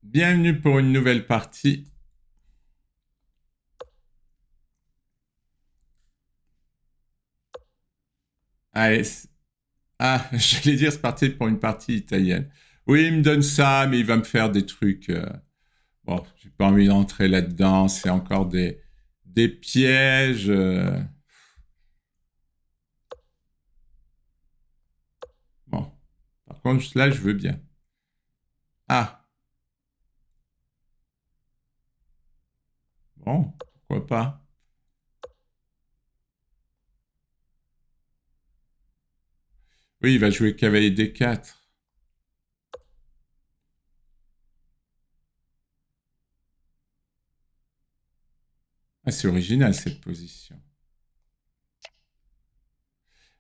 Bienvenue pour une nouvelle partie. Allez, j'allais dire c'est parti pour une partie italienne. Oui, il me donne ça, mais il va me faire des trucs. Bon, j'ai pas envie d'entrer là-dedans. C'est encore des pièges. Bon, par contre, là, je veux bien. Ah, bon, pourquoi pas. Oui, il va jouer cavalier D4. Ah, c'est original cette position.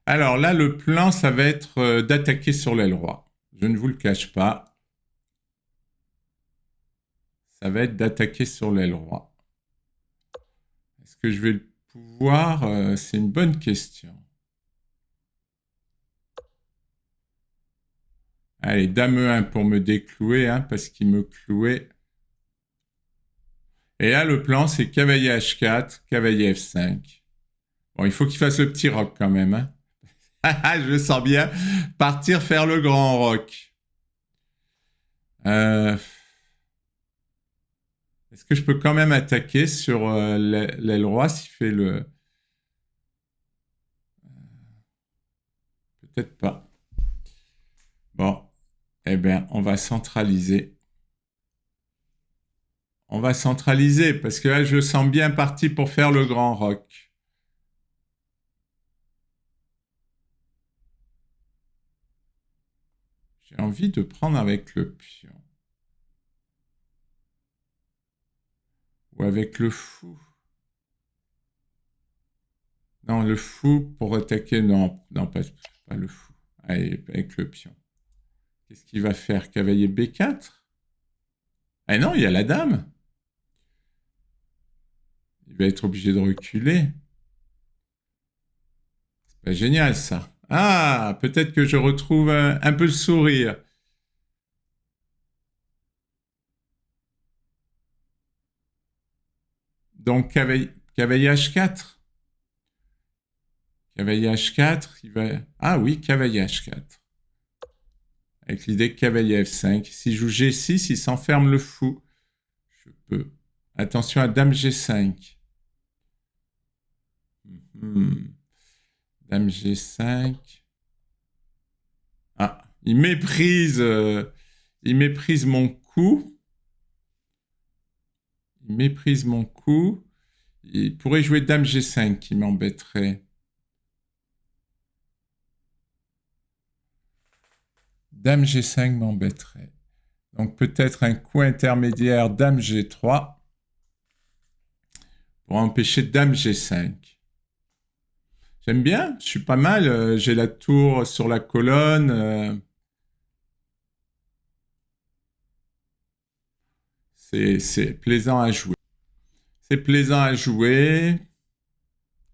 Alors là, le plan, ça va être d'attaquer sur l'aile roi. Je ne vous le cache pas. Ça va être d'attaquer sur l'aile roi. Est-ce que je vais le pouvoir C'est une bonne question. Allez, dame E1 pour me déclouer, hein, parce qu'il me clouait. Et là, le plan, c'est cavalier H4, cavalier F5. Bon, il faut qu'il fasse le petit roc quand même. Hein. Je le sens bien. Partir faire le grand roc. Euh, Est-ce que je peux quand même attaquer sur l'aile roi s'il fait le... Peut-être pas. Bon, eh bien, on va centraliser. On va centraliser parce que là, je sens bien parti pour faire le grand rock. J'ai envie de prendre avec le pion. Ou avec le fou. Non, le fou pour attaquer. Non, non pas le fou. Allez, avec le pion. Qu'est-ce qu'il va faire? Cavalier B4? Ah non, il y a la dame. Il va être obligé de reculer. C'est pas génial ça. Ah, peut-être que je retrouve un peu le sourire. Donc, cavalier H4. Cavalier H4, il va... Ah oui, cavalier H4. Avec l'idée cavalier F5. Si je joue G6, il s'enferme le fou. Je peux. Attention à dame G5. Dame G5. Ah, il méprise mon coup. Il méprise mon coup. Il pourrait jouer dame G5 qui m'embêterait. Dame G5 m'embêterait. Donc peut-être un coup intermédiaire dame G3 pour empêcher dame G5. J'aime bien, je suis pas mal. J'ai la tour sur la colonne. C'est plaisant à jouer. C'est plaisant à jouer.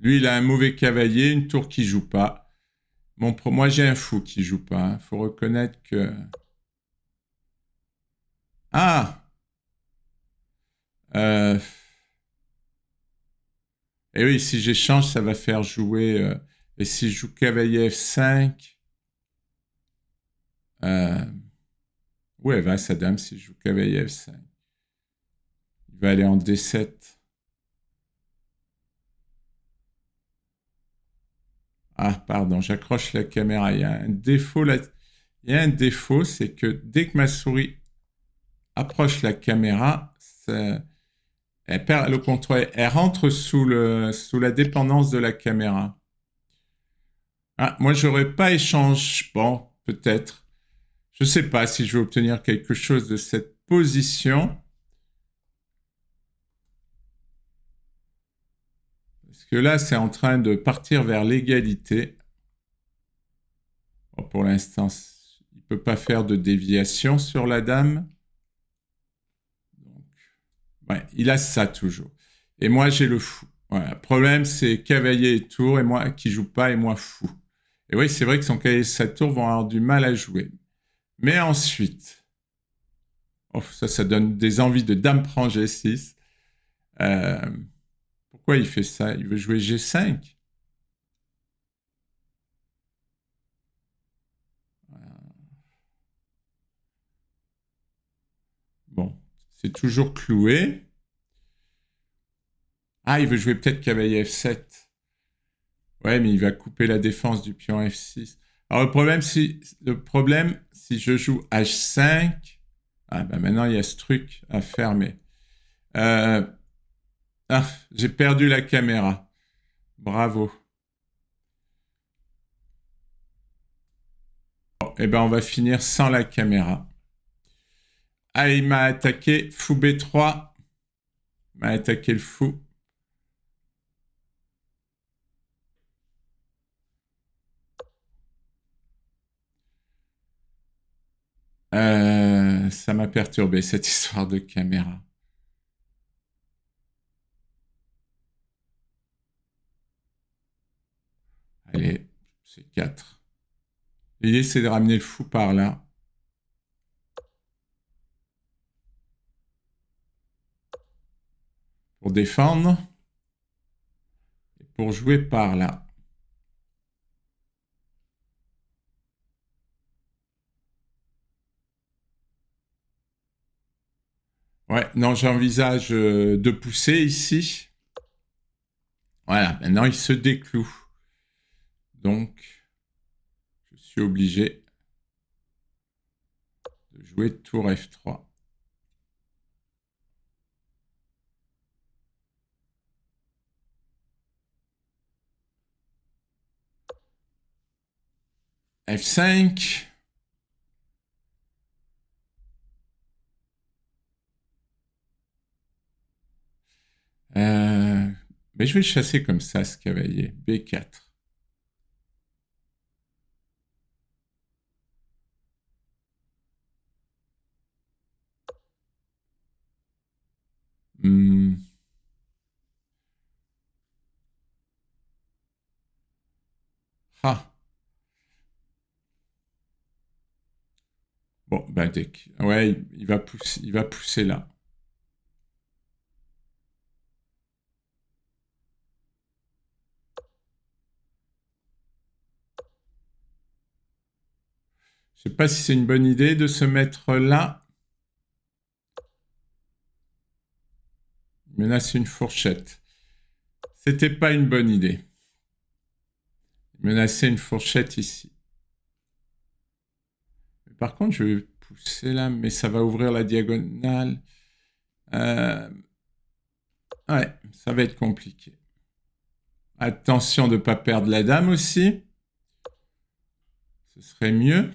Lui, il a un mauvais cavalier, une tour qui joue pas. Bon, pour moi, j'ai un fou qui joue pas. Il faut reconnaître que... Ah euh... Et oui, si j'échange, ça va faire jouer... Et si je joue cavalier F5... Euh... Où elle va, sa dame, si je joue cavalier F5? Il va aller en D7. Ah, pardon, j'accroche la caméra. Il y a un défaut là. Il y a un défaut, c'est que dès que ma souris approche la caméra, elle perd le contrôle. Elle rentre sous la dépendance de la caméra. Ah, moi, j'aurais pas échangé. Bon, peut-être. Je sais pas si je vais obtenir quelque chose de cette position. Parce que là, c'est en train de partir vers l'égalité. Bon, pour l'instant, il ne peut pas faire de déviation sur la dame. Donc, ouais, il a ça toujours. Et moi, j'ai le fou. Voilà. Le problème, c'est cavalier et tour, et moi qui joue pas, et moi fou. Et oui, c'est vrai que son cavalier et sa tour vont avoir du mal à jouer. Mais ensuite, Oh, ça donne des envies de dame prend G6. Euh, pourquoi il fait ça? Il veut jouer G5. Bon, c'est toujours cloué. Ah, il veut jouer peut-être cavalier F7. Ouais, mais il va couper la défense du pion F6. Alors le problème, si je joue H5, ah bah maintenant il y a ce truc à fermer. Euh, ah, j'ai perdu la caméra. Bravo. Bon, eh ben on va finir sans la caméra. Ah, il m'a attaqué fou B3. Il m'a attaqué le fou. Ça m'a perturbé cette histoire de caméra. Allez, c'est 4. L'idée, c'est de ramener le fou par là. Pour défendre. Et pour jouer par là. Ouais, non, j'envisage de pousser ici. Voilà, maintenant il se décloue. Donc, je suis obligé de jouer tour F3. F5. Mais je vais chasser comme ça ce cavalier. B4. Hmm. Ah. Bon, bah, ouais, il va pousser là. Je sais pas si c'est une bonne idée de se mettre là. Menacer une fourchette. C'était pas une bonne idée. Menacer une fourchette ici. Par contre, je vais pousser là, mais ça va ouvrir la diagonale. Ouais, ça va être compliqué. Attention de ne pas perdre la dame aussi. Ce serait mieux.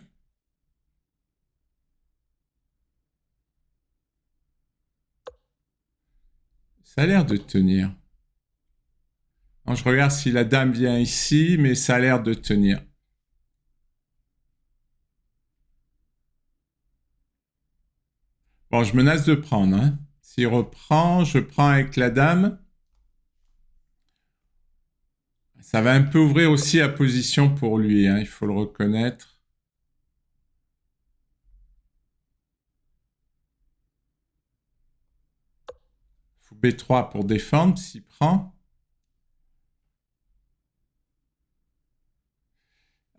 Ça a l'air de tenir. Non, je regarde si la dame vient ici, mais ça a l'air de tenir. Bon, je menace de prendre. Hein. S'il reprend, je prends avec la dame. Ça va un peu ouvrir aussi la position pour lui, hein, il faut le reconnaître. Fou B3 pour défendre, s'il prend.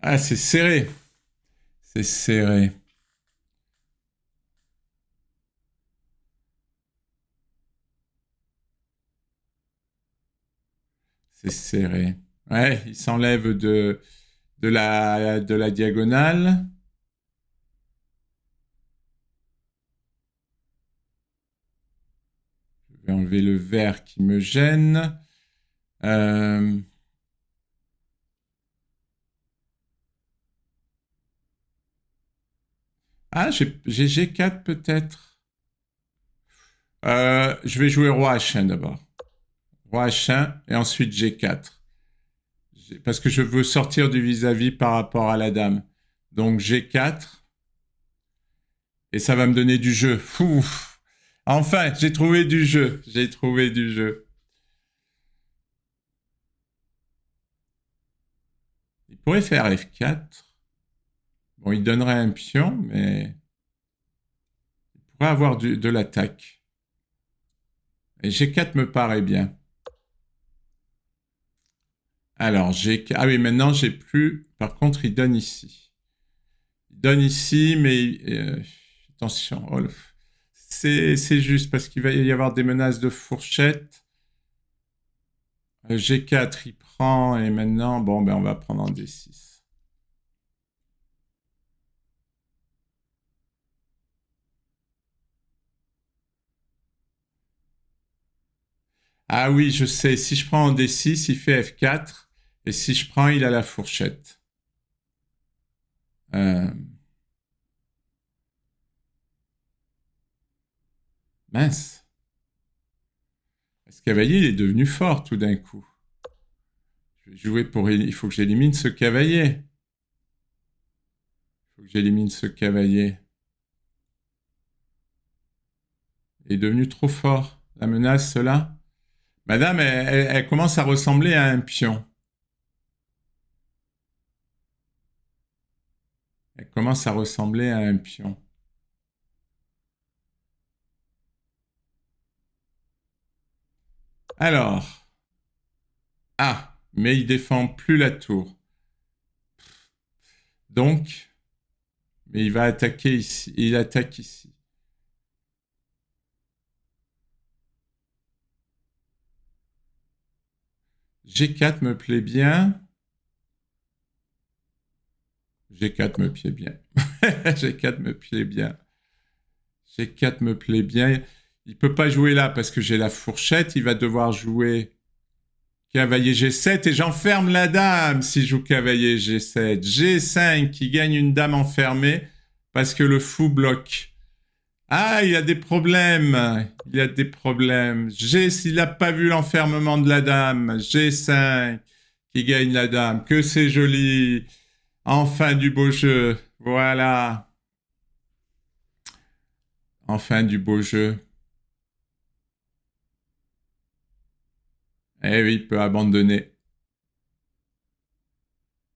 Ah, c'est serré. C'est serré. C'est serré. Ouais, il s'enlève de la diagonale. Je vais enlever le vert qui me gêne. Euh, Ah, j'ai G4 peut-être. Je vais jouer roi H1 d'abord. Roi H1 et ensuite G4. Parce que je veux sortir du vis-à-vis par rapport à la dame. Donc G4. Et ça va me donner du jeu. Ouf. Enfin, j'ai trouvé du jeu. J'ai trouvé du jeu. Il pourrait faire F4. Bon, il donnerait un pion, mais il pourrait avoir de l'attaque. Et G4 me paraît bien. Alors, ah oui, maintenant, j'ai plus... Par contre, il donne ici. Il donne ici, mais... attention, oh, c'est juste parce qu'il va y avoir des menaces de fourchette. G4, il prend, et maintenant, bon, ben, on va prendre en D6. Ah oui, je sais, si je prends en D6, il fait F4, et si je prends, il a la fourchette. Mince. Ce cavalier, il est devenu fort tout d'un coup. Je vais jouer pour... Il faut que j'élimine ce cavalier. Il faut que j'élimine ce cavalier. Il est devenu trop fort. La menace, là. Madame, elle commence à ressembler à un pion. Elle commence à ressembler à un pion. Alors. Ah, mais il défend plus la tour. Donc, mais il va attaquer ici. Il attaque ici. G4 me plaît bien. G4 me plaît bien. G4 me plaît bien. G4 me plaît bien. Il ne peut pas jouer là parce que j'ai la fourchette. Il va devoir jouer cavalier G7 et j'enferme la dame si je joue cavalier G7. G5 qui gagne une dame enfermée parce que le fou bloque. Ah, il y a des problèmes. Il y a des problèmes. S'il n'a pas vu l'enfermement de la dame. G5 qui gagne la dame. Que c'est joli. Enfin du beau jeu. Voilà. Enfin du beau jeu. Eh oui, il peut abandonner.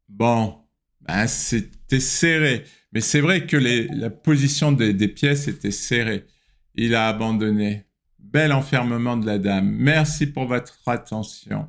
Bon, ben, c'était serré. Mais c'est vrai que la position des pièces était serrée. Il a abandonné. Bel enfermement de la dame. Merci pour votre attention.